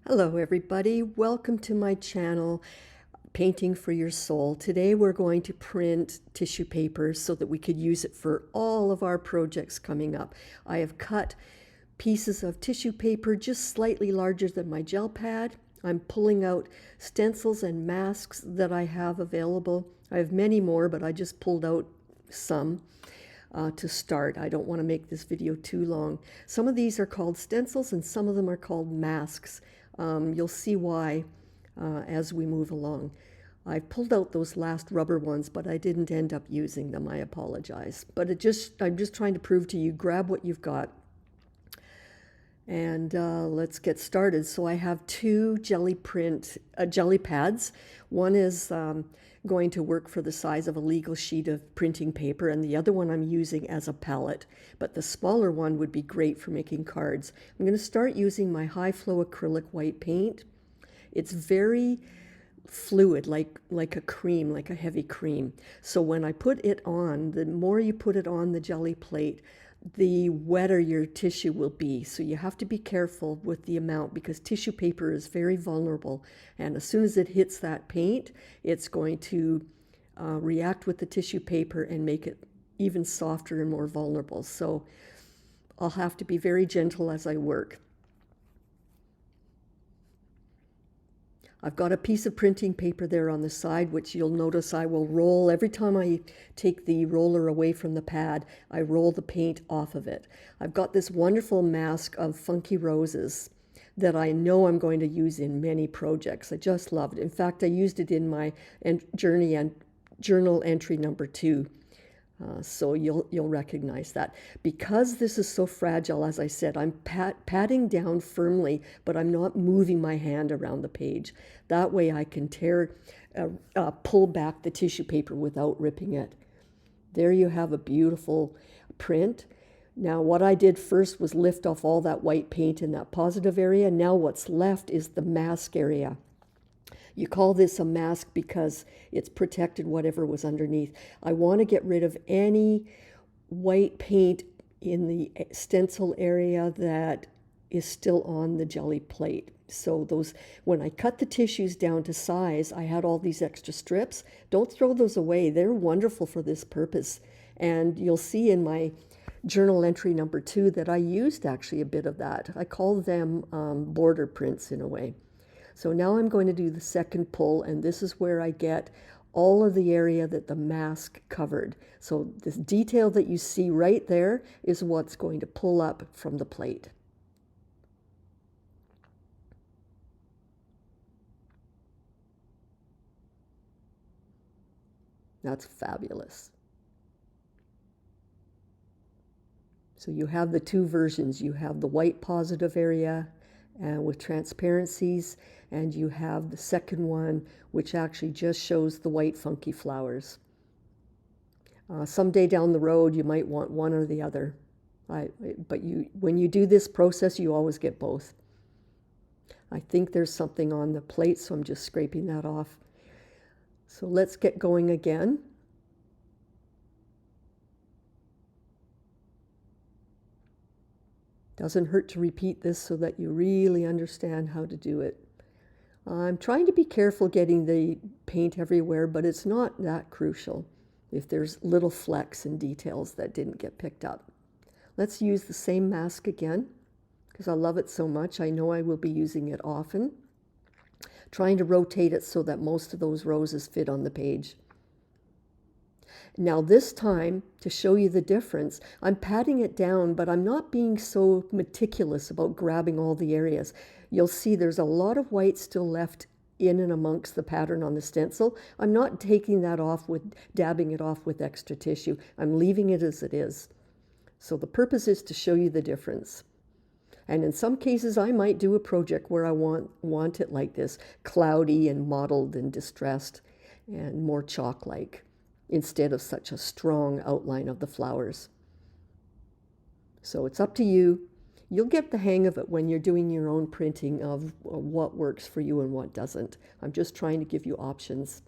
Hello everybody, welcome to my channel, Painting for Your Soul. Today we're going to print tissue paper so that we could use it for all of our projects coming up. I have cut pieces of tissue paper just slightly larger than my gel pad. I'm pulling out stencils and masks that I have available. I have many more, but I just pulled out some. To start. I don't want to make this video too long. Some of these are called stencils and some of them are called masks. You'll see why as we move along. I pulled out those last rubber ones, but I didn't end up using them. I apologize. But I'm just trying to prove to you, grab what you've got. And let's get started. So I have two jelly pads. One is going to work for the size of a legal sheet of printing paper, and the other one I'm using as a palette. But the smaller one would be great for making cards. I'm going to start using my high flow acrylic white paint. It's very fluid, like a cream, like a heavy cream. So when I put it on, the more you put it on the jelly plate, the wetter your tissue will be. So you have to be careful with the amount because tissue paper is very vulnerable. And as soon as it hits that paint, it's going to react with the tissue paper and make it even softer and more vulnerable. So I'll have to be very gentle as I work. I've got a piece of printing paper there on the side, which you'll notice I will roll. Every time I take the roller away from the pad, I roll the paint off of it. I've got this wonderful mask of funky roses that I know I'm going to use in many projects. I just loved it. In fact, I used it in my journal entry number 2. So you'll recognize that. Because this is so fragile, as I said, I'm patting down firmly, but I'm not moving my hand around the page. That way I can pull back the tissue paper without ripping it. There you have a beautiful print. Now what I did first was lift off all that white paint in that positive area. Now what's left is the mask area. You call this a mask because it's protected whatever was underneath. I want to get rid of any white paint in the stencil area that is still on the jelly plate. So when I cut the tissues down to size, I had all these extra strips. Don't throw those away. They're wonderful for this purpose. And you'll see in my journal entry number 2 that I used actually a bit of that. I call them border prints in a way. So now I'm going to do the second pull, and this is where I get all of the area that the mask covered. So this detail that you see right there is what's going to pull up from the plate. That's fabulous. So you have the two versions. You have the white positive area with transparencies, and you have the second one which actually just shows the white funky flowers. Someday down the road you might want one or the other, but when you do this process you always get both. I think there's something on the plate, so I'm just scraping that off. So let's get going again. Doesn't hurt to repeat this so that you really understand how to do it. I'm trying to be careful getting the paint everywhere, but it's not that crucial if there's little flecks and details that didn't get picked up. Let's use the same mask again because I love it so much. I know I will be using it often. Trying to rotate it so that most of those roses fit on the page. Now this time, to show you the difference, I'm patting it down, but I'm not being so meticulous about grabbing all the areas. You'll see there's a lot of white still left in and amongst the pattern on the stencil. I'm not taking that off with dabbing it off with extra tissue. I'm leaving it as it is. So the purpose is to show you the difference. And in some cases, I might do a project where I want it like this, cloudy and mottled and distressed and more chalk-like, instead of such a strong outline of the flowers. So it's up to you. You'll get the hang of it when you're doing your own printing of what works for you and what doesn't. I'm just trying to give you options.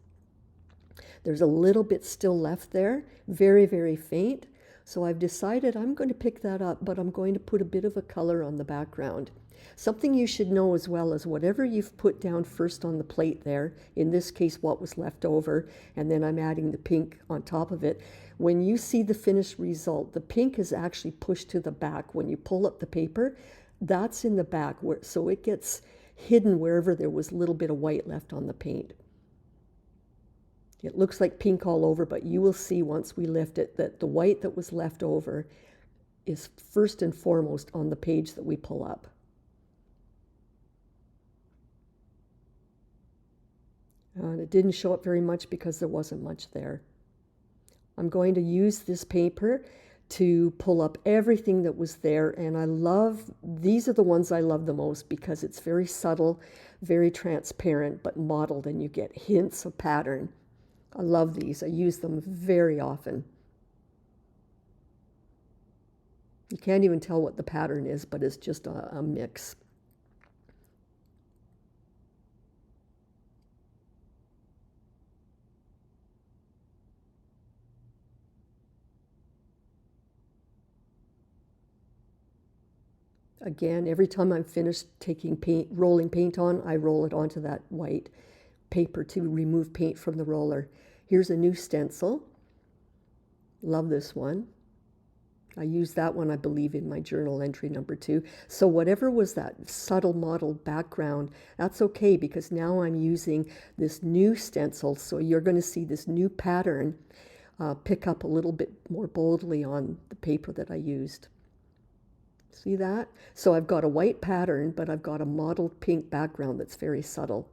There's a little bit still left there, very, very faint, So I've decided I'm going to pick that up, but I'm going to put a bit of a color on the background. Something you should know as well is whatever you've put down first on the plate there, in this case what was left over, and then I'm adding the pink on top of it. When you see the finished result, the pink is actually pushed to the back. When you pull up the paper, that's in the back, so it gets hidden wherever there was a little bit of white left on the paint. It looks like pink all over, but you will see once we lift it that the white that was left over is first and foremost on the page that we pull up. And it didn't show up very much because there wasn't much there. I'm going to use this paper to pull up everything that was there, and these are the ones I love the most because it's very subtle, very transparent, but mottled, and you get hints of pattern. I love these. I use them very often. You can't even tell what the pattern is, but it's just a mix. Again, every time I'm finished taking paint, rolling paint on, I roll it onto that white paper to remove paint from the roller. Here's a new stencil. Love this one. I used that one, I believe, in my journal entry number 2. So whatever was that subtle mottled background, that's okay because now I'm using this new stencil. So you're going to see this new pattern pick up a little bit more boldly on the paper that I used. See that? So I've got a white pattern, but I've got a mottled pink background that's very subtle.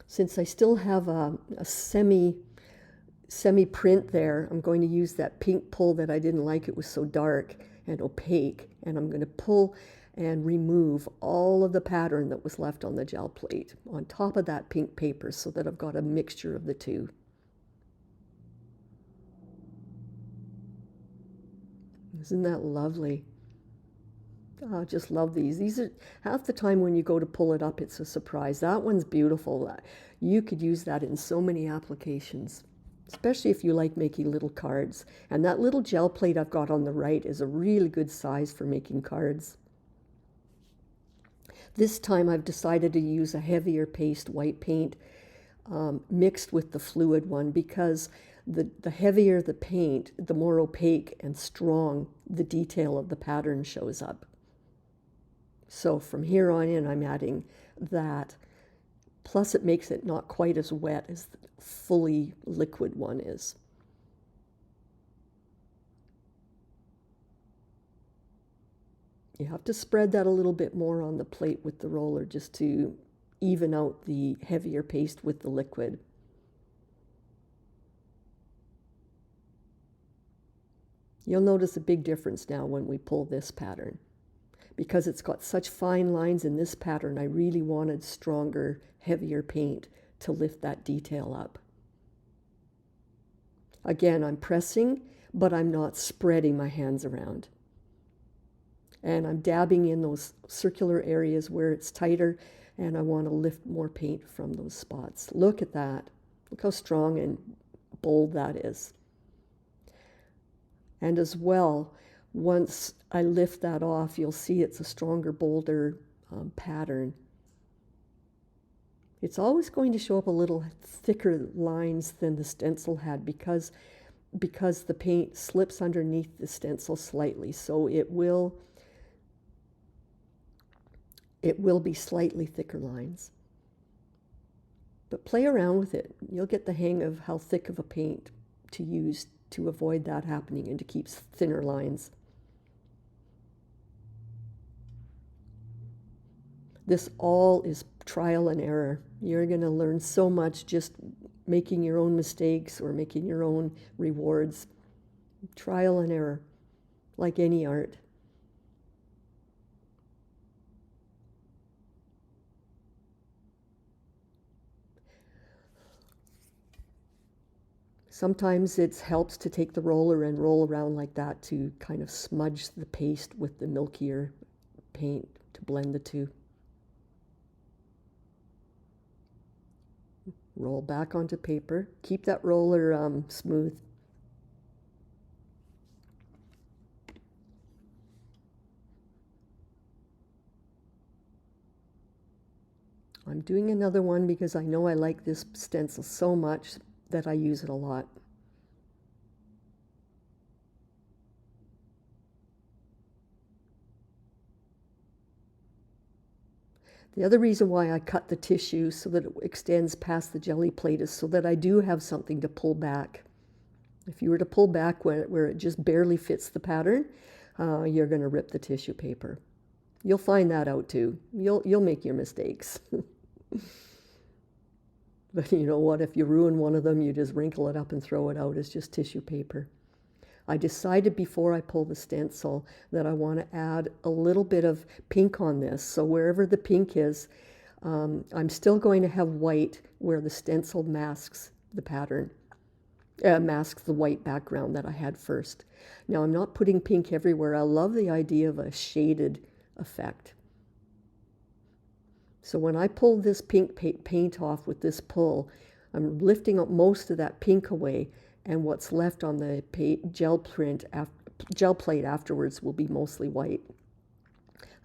Since I still have a semi-print there, I'm going to use that pink pull that I didn't like. It was so dark and opaque, and I'm going to pull and remove all of the pattern that was left on the gel plate on top of that pink paper so that I've got a mixture of the two. Isn't that lovely? Oh, I just love these. These are half the time when you go to pull it up, it's a surprise. That one's beautiful. You could use that in so many applications, especially if you like making little cards. And that little gel plate I've got on the right is a really good size for making cards. This time I've decided to use a heavier paste white paint mixed with the fluid one because the heavier the paint, the more opaque and strong the detail of the pattern shows up. So from here on in, I'm adding that. Plus it makes it not quite as wet as the fully liquid one is. You have to spread that a little bit more on the plate with the roller just to even out the heavier paste with the liquid. You'll notice a big difference now when we pull this pattern. Because it's got such fine lines in this pattern, I really wanted stronger, heavier paint to lift that detail up. Again, I'm pressing, but I'm not spreading my hands around. And I'm dabbing in those circular areas where it's tighter, and I want to lift more paint from those spots. Look at that. Look how strong and bold that is. And as well, once I lift that off, you'll see it's a stronger, bolder pattern. It's always going to show up a little thicker lines than the stencil had because the paint slips underneath the stencil slightly. So it will be slightly thicker lines. But play around with it. You'll get the hang of how thick of a paint to use to avoid that happening and to keep thinner lines. This all is trial and error. You're going to learn so much just making your own mistakes or making your own rewards. Trial and error, like any art. Sometimes it helps to take the roller and roll around like that to kind of smudge the paste with the milkier paint to blend the two. Roll back onto paper. Keep that roller smooth. I'm doing another one because I know I like this stencil so much that I use it a lot. The other reason why I cut the tissue so that it extends past the jelly plate is so that I do have something to pull back. If you were to pull back where it just barely fits the pattern, you're going to rip the tissue paper. You'll find that out too. You'll make your mistakes. But you know what? If you ruin one of them, you just wrinkle it up and throw it out. It's just tissue paper. I decided before I pull the stencil that I want to add a little bit of pink on this. So wherever the pink is, I'm still going to have white where the stencil masks the pattern, masks the white background that I had first. Now I'm not putting pink everywhere. I love the idea of a shaded effect. So when I pull this pink paint off with this pull, I'm lifting up most of that pink away, and what's left on the gel plate afterwards will be mostly white.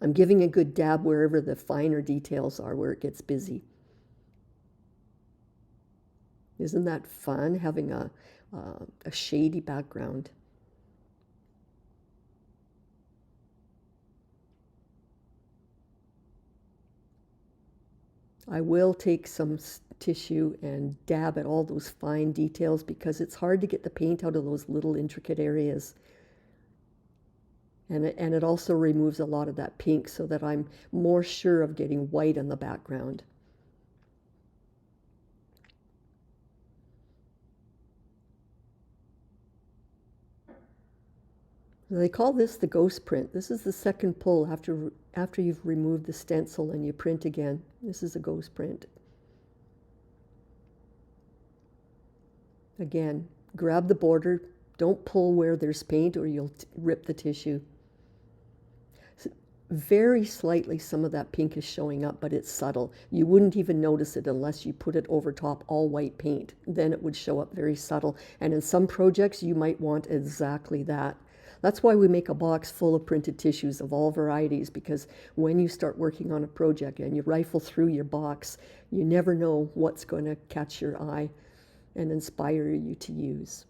I'm giving a good dab wherever the finer details are, where it gets busy. Isn't that fun, having a shady background? I will take some tissue and dab at all those fine details because it's hard to get the paint out of those little intricate areas. And it also removes a lot of that pink so that I'm more sure of getting white in the background. They call this the ghost print. This is the second pull after you've removed the stencil and you print again. This is a ghost print. Again, grab the border. Don't pull where there's paint or you'll rip the tissue. Very slightly some of that pink is showing up, but it's subtle. You wouldn't even notice it unless you put it over top all white paint. Then it would show up very subtle. And in some projects, you might want exactly that. That's why we make a box full of printed tissues of all varieties, because when you start working on a project and you rifle through your box, you never know what's going to catch your eye and inspire you to use.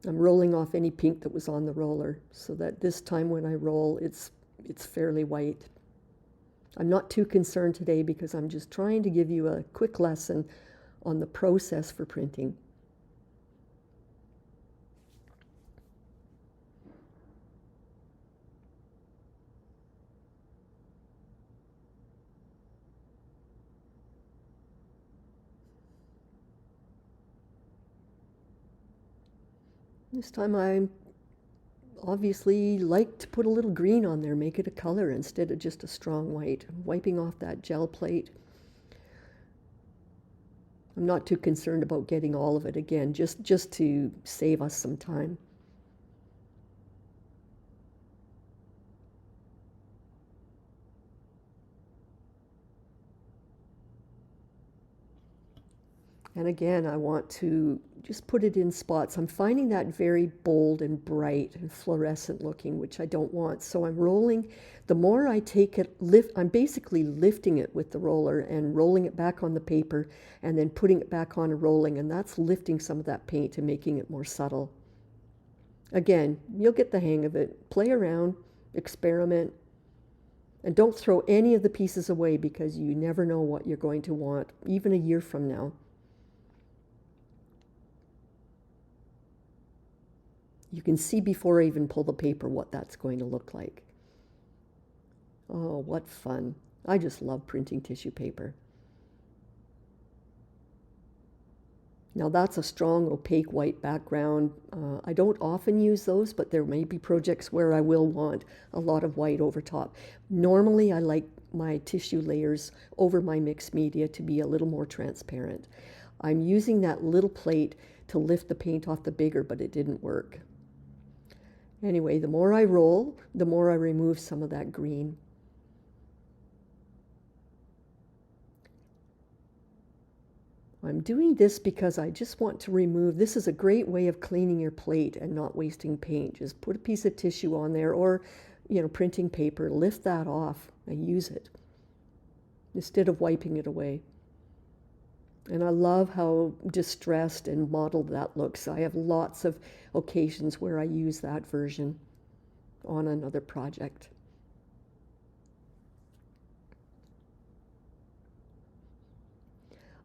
I'm rolling off any pink that was on the roller so that this time when I roll, it's fairly white. I'm not too concerned today because I'm just trying to give you a quick lesson on the process for printing. This time I obviously like to put a little green on there, make it a color instead of just a strong white. I'm wiping off that gel plate. I'm not too concerned about getting all of it again, just to save us some time. And again, I want to just put it in spots. I'm finding that very bold and bright and fluorescent looking, which I don't want. So I'm rolling. The more I take it, I'm basically lifting it with the roller and rolling it back on the paper and then putting it back on a rolling. And that's lifting some of that paint and making it more subtle. Again, you'll get the hang of it. Play around, experiment, and don't throw any of the pieces away because you never know what you're going to want, even a year from now. You can see before I even pull the paper what that's going to look like. Oh, what fun. I just love printing tissue paper. Now that's a strong opaque white background. I don't often use those, but there may be projects where I will want a lot of white over top. Normally I like my tissue layers over my mixed media to be a little more transparent. I'm using that little plate to lift the paint off the bigger, but it didn't work. Anyway, the more I roll, the more I remove some of that green. I'm doing this because I just want to remove, this is a great way of cleaning your plate and not wasting paint. Just put a piece of tissue on there or, printing paper, lift that off and use it instead of wiping it away. And I love how distressed and mottled that looks. I have lots of occasions where I use that version on another project.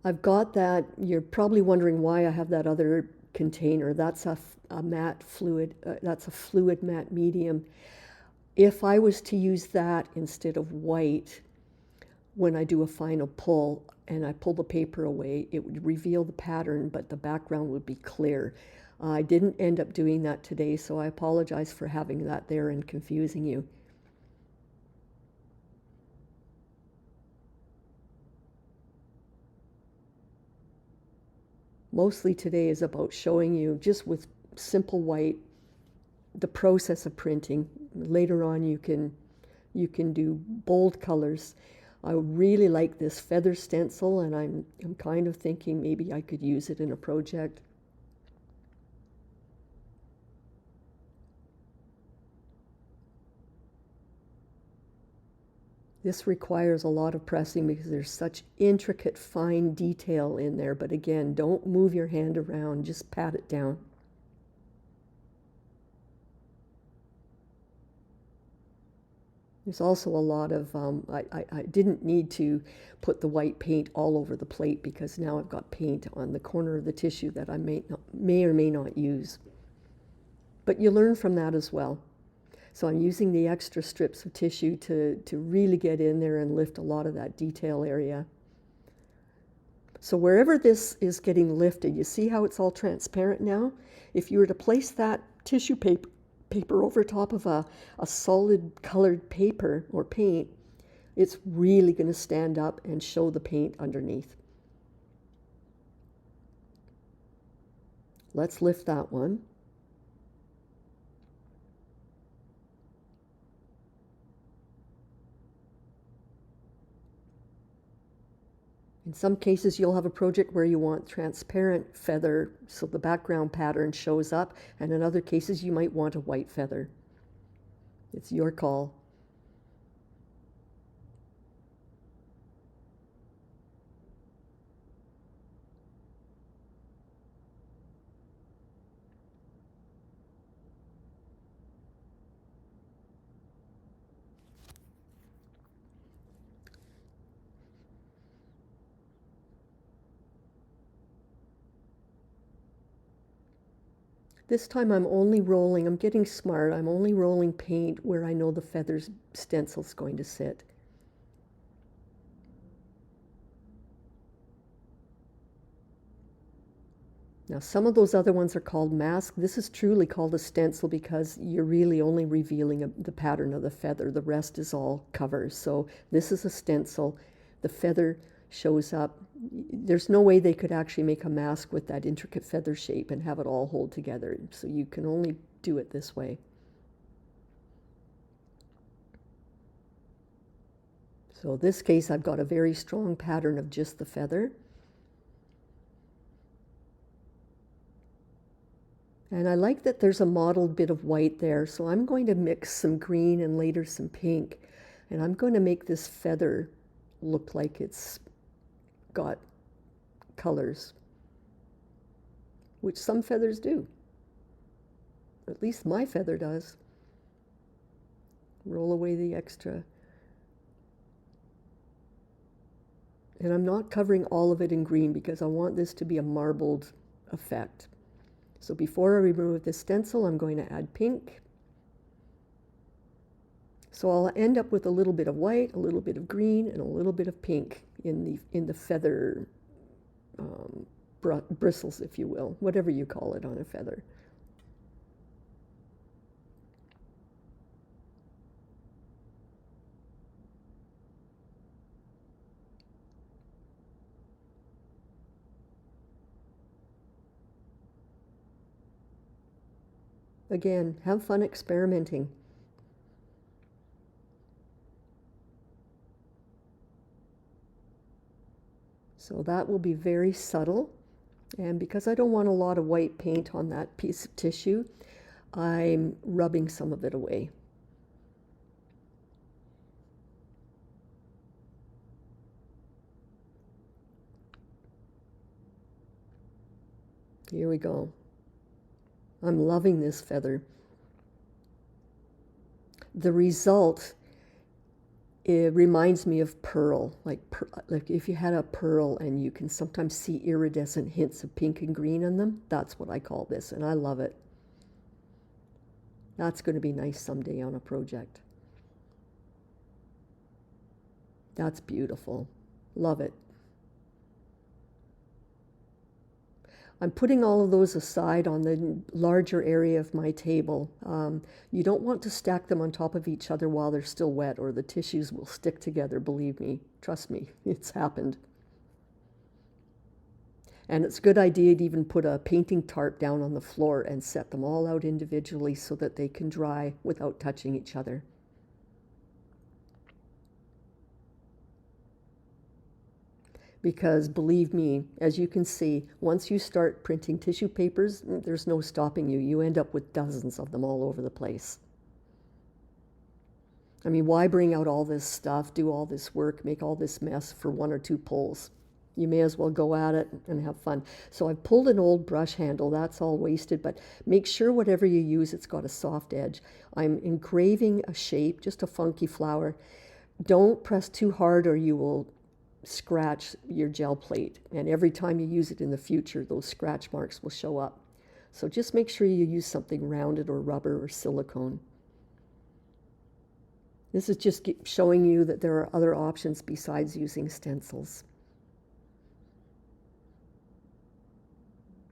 I've got that, you're probably wondering why I have that other container. That's a matte fluid, that's a fluid matte medium. If I was to use that instead of white, when I do a final pull and I pull the paper away, it would reveal the pattern, but the background would be clear. I didn't end up doing that today, so I apologize for having that there and confusing you. Mostly today is about showing you, just with simple white, the process of printing. Later on you can do bold colors. I really like this feather stencil, and I'm kind of thinking maybe I could use it in a project. This requires a lot of pressing because there's such intricate fine detail in there, but again, don't move your hand around, just pat it down. There's also a lot of, I didn't need to put the white paint all over the plate because now I've got paint on the corner of the tissue that I may or may not use. But you learn from that as well. So I'm using the extra strips of tissue to really get in there and lift a lot of that detail area. So wherever this is getting lifted, you see how it's all transparent now? If you were to place that tissue paper over top of a solid colored paper or paint, it's really going to stand up and show the paint underneath. Let's lift that one. In some cases, you'll have a project where you want transparent feather so the background pattern shows up, and in other cases, you might want a white feather. It's your call. This time I'm only rolling, I'm getting smart, I'm only rolling paint where I know the feather's stencil's going to sit. Now some of those other ones are called mask. This is truly called a stencil because you're really only revealing the pattern of the feather. The rest is all covers. So this is a stencil. The feather shows up. There's no way they could actually make a mask with that intricate feather shape and have it all hold together. So you can only do it this way. So in this case, I've got a very strong pattern of just the feather. And I like that there's a mottled bit of white there, so I'm going to mix some green and later some pink. And I'm going to make this feather look like it's got colors, which some feathers do. At least my feather does. Roll away the extra. And I'm not covering all of it in green because I want this to be a marbled effect. So before I remove the stencil, I'm going to add pink. So I'll end up with a little bit of white, a little bit of green, and a little bit of pink in the feather bristles, if you will, whatever you call it on a feather. Again, have fun experimenting. So that will be very subtle. And because I don't want a lot of white paint on that piece of tissue, I'm rubbing some of it away. Here we go. I'm loving this feather. The result, it reminds me of pearl, like if you had a pearl and you can sometimes see iridescent hints of pink and green in them. That's what I call this, and I love it. That's going to be nice someday on a project. That's beautiful. Love it. I'm putting all of those aside on the larger area of my table. You don't want to stack them on top of each other while they're still wet, or the tissues will stick together, believe me. Trust me, it's happened. And it's a good idea to even put a painting tarp down on the floor and set them all out individually so that they can dry without touching each other. Because believe me, as you can see, once you start printing tissue papers, there's no stopping you. You end up with dozens of them all over the place. I mean, why bring out all this stuff, do all this work, make all this mess for 1 or 2 pulls? You may as well go at it and have fun. So I've pulled an old brush handle. That's all wasted, but make sure whatever you use, it's got a soft edge. I'm engraving a shape, just a funky flower. Don't press too hard or you will scratch your gel plate, and every time you use it in the future, those scratch marks will show up. So just make sure you use something rounded or rubber or silicone. This is just showing you that there are other options besides using stencils.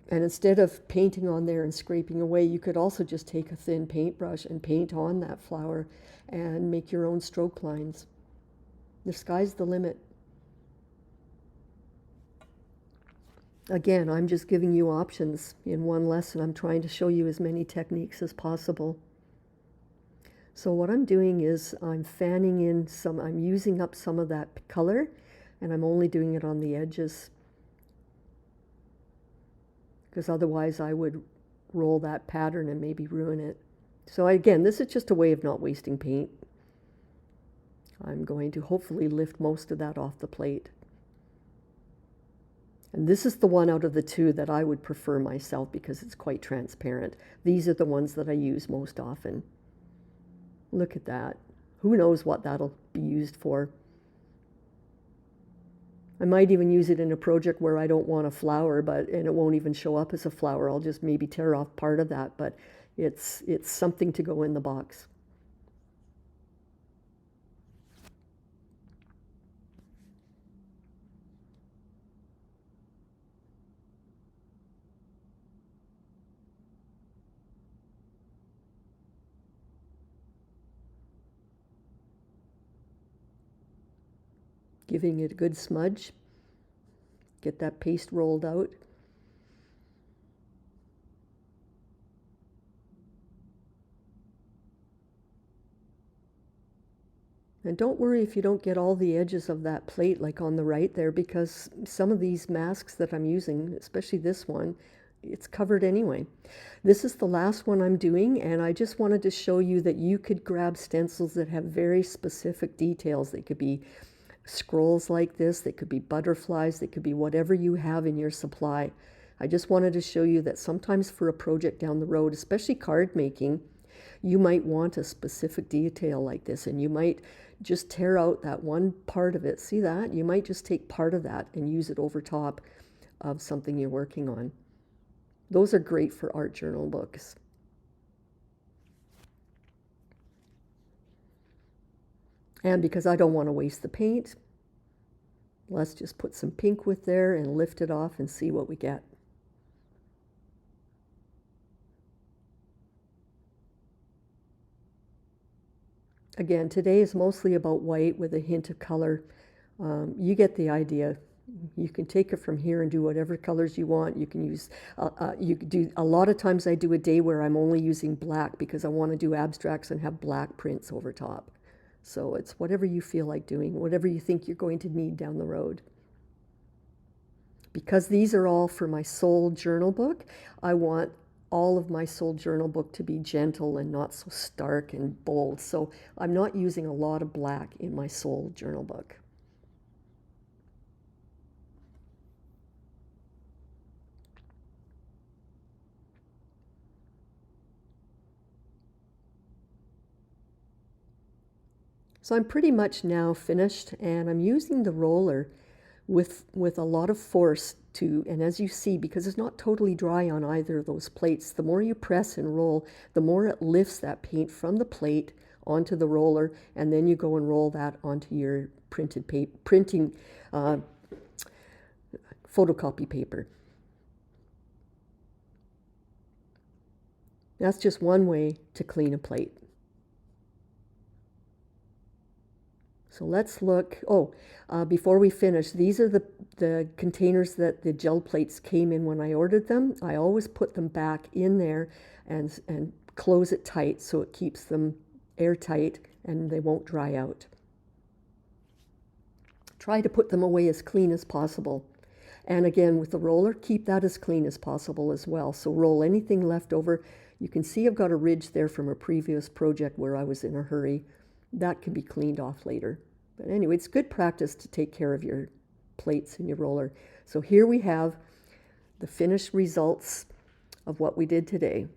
And instead of painting on there and scraping away, you could also just take a thin paintbrush and paint on that flower and make your own stroke lines. The sky's the limit. Again, I'm just giving you options in one lesson. I'm trying to show you as many techniques as possible. So what I'm doing is I'm fanning in I'm using up some of that color, and I'm only doing it on the edges, because otherwise I would roll that pattern and maybe ruin it. So again, this is just a way of not wasting paint. I'm going to hopefully lift most of that off the plate. And this is the one out of the two that I would prefer myself because it's quite transparent. These are the ones that I use most often. Look at that. Who knows what that'll be used for? I might even use it in a project where I don't want a flower, and it won't even show up as a flower. I'll just maybe tear off part of that, but it's something to go in the box. Giving it a good smudge. Get that paste rolled out. And don't worry if you don't get all the edges of that plate like on the right there, because some of these masks that I'm using, especially this one, it's covered anyway. This is the last one I'm doing, and I just wanted to show you that you could grab stencils that have very specific details. They could be scrolls like this, they could be butterflies, they could be whatever you have in your supply. I just wanted to show you that sometimes for a project down the road, especially card making, you might want a specific detail like this, and you might just tear out that one part of it. See that? You might just take part of that and use it over top of something you're working on. Those are great for art journal books. And because I don't want to waste the paint, let's just put some pink with there and lift it off and see what we get. Again, today is mostly about white with a hint of color. You get the idea. You can take it from here and do whatever colors you want. You can use, you could do, a lot of times I do a day where I'm only using black because I want to do abstracts and have black prints over top. So it's whatever you feel like doing, whatever you think you're going to need down the road. Because these are all for my soul journal book, I want all of my soul journal book to be gentle and not so stark and bold. So I'm not using a lot of black in my soul journal book. So I'm pretty much now finished, and I'm using the roller with a lot of force to, and as you see, because it's not totally dry on either of those plates, the more you press and roll, the more it lifts that paint from the plate onto the roller, and then you go and roll that onto your printing photocopy paper. That's just one way to clean a plate. So let's look, before we finish, these are the containers that the gel plates came in when I ordered them. I always put them back in there and close it tight so it keeps them airtight and they won't dry out. Try to put them away as clean as possible. And again, with the roller, keep that as clean as possible as well. So roll anything left over. You can see I've got a ridge there from a previous project where I was in a hurry. That can be cleaned off later. But anyway, it's good practice to take care of your plates and your roller. So here we have the finished results of what we did today.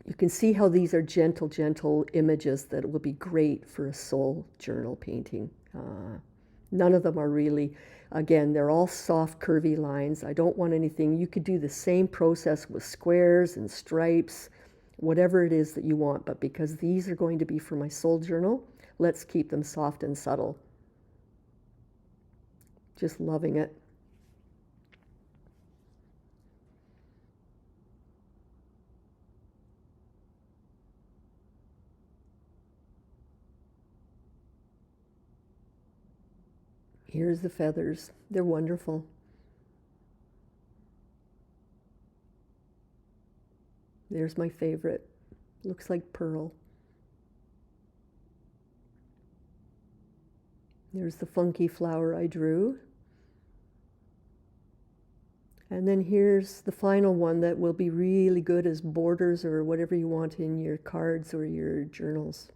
You can see how these are gentle images that will be great for a soul journal painting. None of them are really, again, they're all soft, curvy lines. I don't want anything. You could do the same process with squares and stripes, whatever it is that you want, but because these are going to be for my soul journal, let's keep them soft and subtle. Just loving it. Here's the feathers. They're wonderful. There's my favorite. Looks like pearl. There's the funky flower I drew. And then here's the final one that will be really good as borders or whatever you want in your cards or your journals.